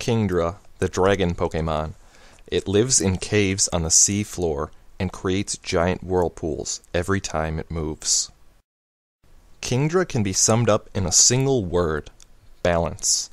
Kingdra, the dragon Pokemon. It lives in caves on the sea floor and creates giant whirlpools every time it moves. Kingdra can be summed up in a single word: balance.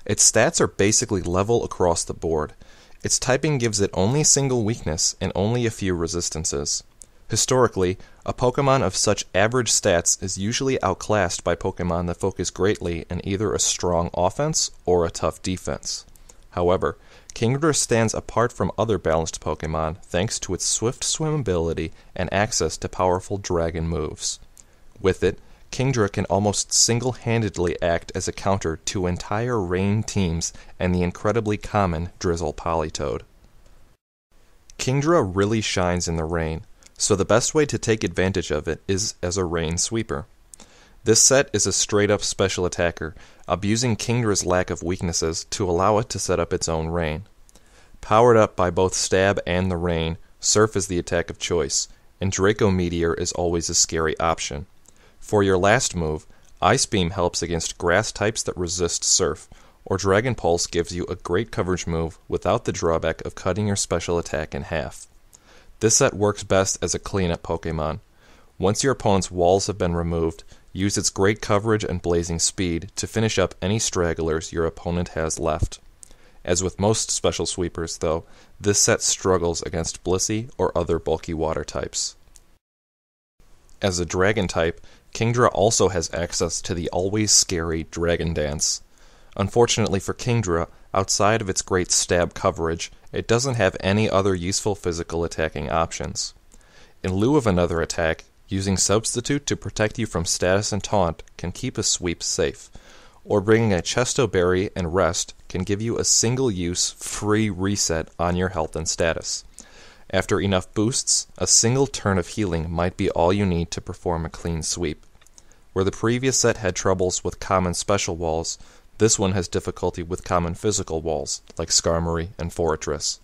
Its stats are basically level across the board. Its typing gives it only a single weakness and only a few resistances. Historically, a Pokemon of such average stats is usually outclassed by Pokemon that focus greatly in either a strong offense or a tough defense. However, Kingdra stands apart from other balanced Pokemon thanks to its swift swim ability and access to powerful dragon moves. With it, Kingdra can almost single-handedly act as a counter to entire rain teams and the incredibly common Drizzle Politoed. Kingdra really shines in the rain, so the best way to take advantage of it is as a rain sweeper. This set is a straight-up special attacker, abusing Kingdra's lack of weaknesses to allow it to set up its own rain. Powered up by both Stab and the Rain, Surf is the attack of choice, and Draco Meteor is always a scary option. For your last move, Ice Beam helps against grass types that resist Surf, or Dragon Pulse gives you a great coverage move without the drawback of cutting your special attack in half. This set works best as a cleanup Pokemon. Once your opponent's walls have been removed, use its great coverage and blazing speed to finish up any stragglers your opponent has left. As with most special sweepers, though, this set struggles against Blissey or other bulky water types. As a dragon type, Kingdra also has access to the always scary Dragon Dance. Unfortunately for Kingdra, outside of its great stab coverage, it doesn't have any other useful physical attacking options. In lieu of another attack, using Substitute to protect you from status and taunt can keep a sweep safe, or bringing a Chesto Berry and Rest can give you a single-use, free reset on your health and status. After enough boosts, a single turn of healing might be all you need to perform a clean sweep. Where the previous set had troubles with common special walls, this one has difficulty with common physical walls, like Skarmory and Fortress.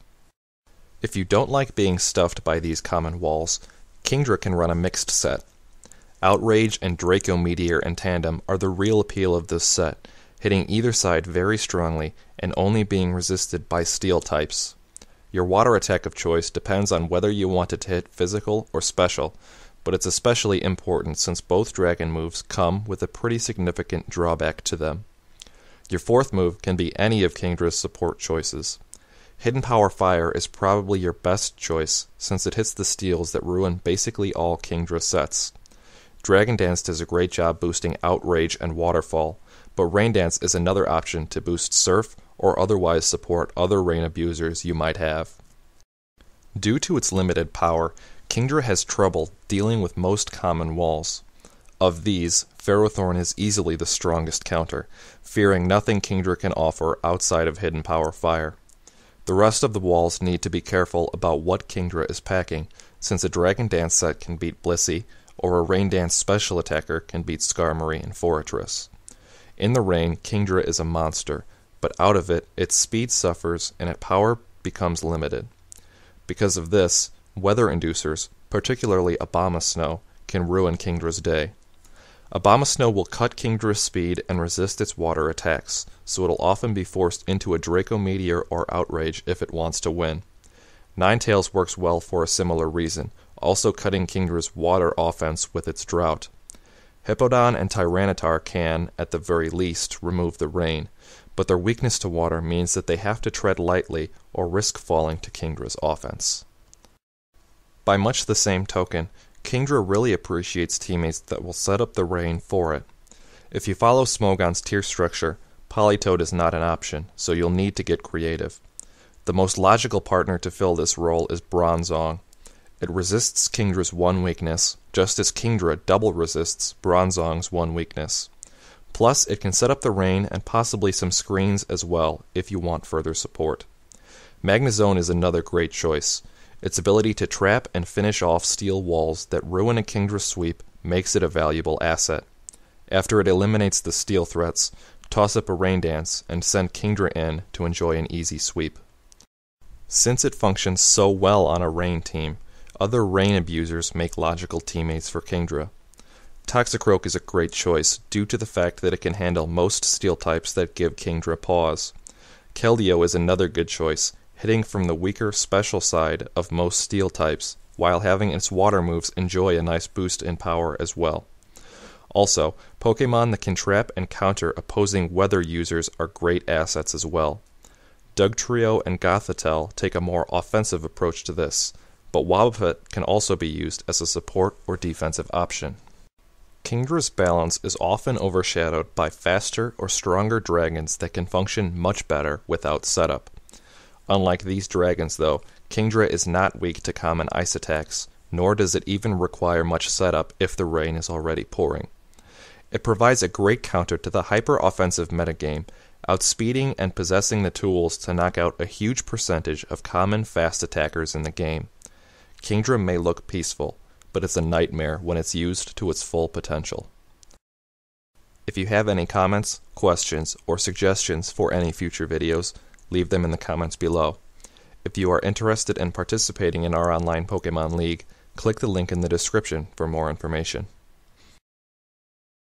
If you don't like being stuffed by these common walls, Kingdra can run a mixed set. Outrage and Draco Meteor in tandem are the real appeal of this set, hitting either side very strongly and only being resisted by steel types. Your water attack of choice depends on whether you want it to hit physical or special, but it's especially important since both dragon moves come with a pretty significant drawback to them. Your fourth move can be any of Kingdra's support choices. Hidden Power Fire is probably your best choice since it hits the steals that ruin basically all Kingdra sets. Dragon Dance does a great job boosting Outrage and Waterfall, but Rain Dance is another option to boost Surf or otherwise support other rain abusers you might have. Due to its limited power, Kingdra has trouble dealing with most common walls. Of these, Ferrothorn is easily the strongest counter, fearing nothing Kingdra can offer outside of Hidden Power Fire. The rest of the walls need to be careful about what Kingdra is packing, since a Dragon Dance set can beat Blissey, or a Rain Dance special attacker can beat Skarmory and Fortress. In the rain, Kingdra is a monster, but out of it, its speed suffers and its power becomes limited. Because of this, weather inducers, particularly Abomasnow, can ruin Kingdra's day. Abomasnow will cut Kingdra's speed and resist its water attacks, so it'll often be forced into a Draco Meteor or Outrage if it wants to win. Ninetales works well for a similar reason, also cutting Kingdra's water offense with its drought. Hippowdon and Tyranitar can, at the very least, remove the rain, but their weakness to water means that they have to tread lightly or risk falling to Kingdra's offense. By much the same token, Kingdra really appreciates teammates that will set up the rain for it. If you follow Smogon's tier structure, Politoed is not an option, so you'll need to get creative. The most logical partner to fill this role is Bronzong. It resists Kingdra's one weakness, just as Kingdra double resists Bronzong's one weakness. Plus, it can set up the rain and possibly some screens as well, if you want further support. Magnezone is another great choice. Its ability to trap and finish off steel walls that ruin a Kingdra sweep makes it a valuable asset. After it eliminates the steel threats, toss up a Rain Dance and send Kingdra in to enjoy an easy sweep. Since it functions so well on a rain team, other rain abusers make logical teammates for Kingdra. Toxicroak is a great choice due to the fact that it can handle most steel types that give Kingdra pause. Keldeo is another good choice, hitting from the weaker special side of most steel types, while having its water moves enjoy a nice boost in power as well. Also, Pokemon that can trap and counter opposing weather users are great assets as well. Dugtrio and Gothitelle take a more offensive approach to this, but Wobbuffet can also be used as a support or defensive option. Kingdra's balance is often overshadowed by faster or stronger dragons that can function much better without setup. Unlike these dragons though, Kingdra is not weak to common ice attacks, nor does it even require much setup if the rain is already pouring. It provides a great counter to the hyper-offensive metagame, outspeeding and possessing the tools to knock out a huge percentage of common fast attackers in the game. Kingdra may look peaceful, but it's a nightmare when it's used to its full potential. If you have any comments, questions, or suggestions for any future videos, leave them in the comments below. If you are interested in participating in our online Pokemon League, click the link in the description for more information.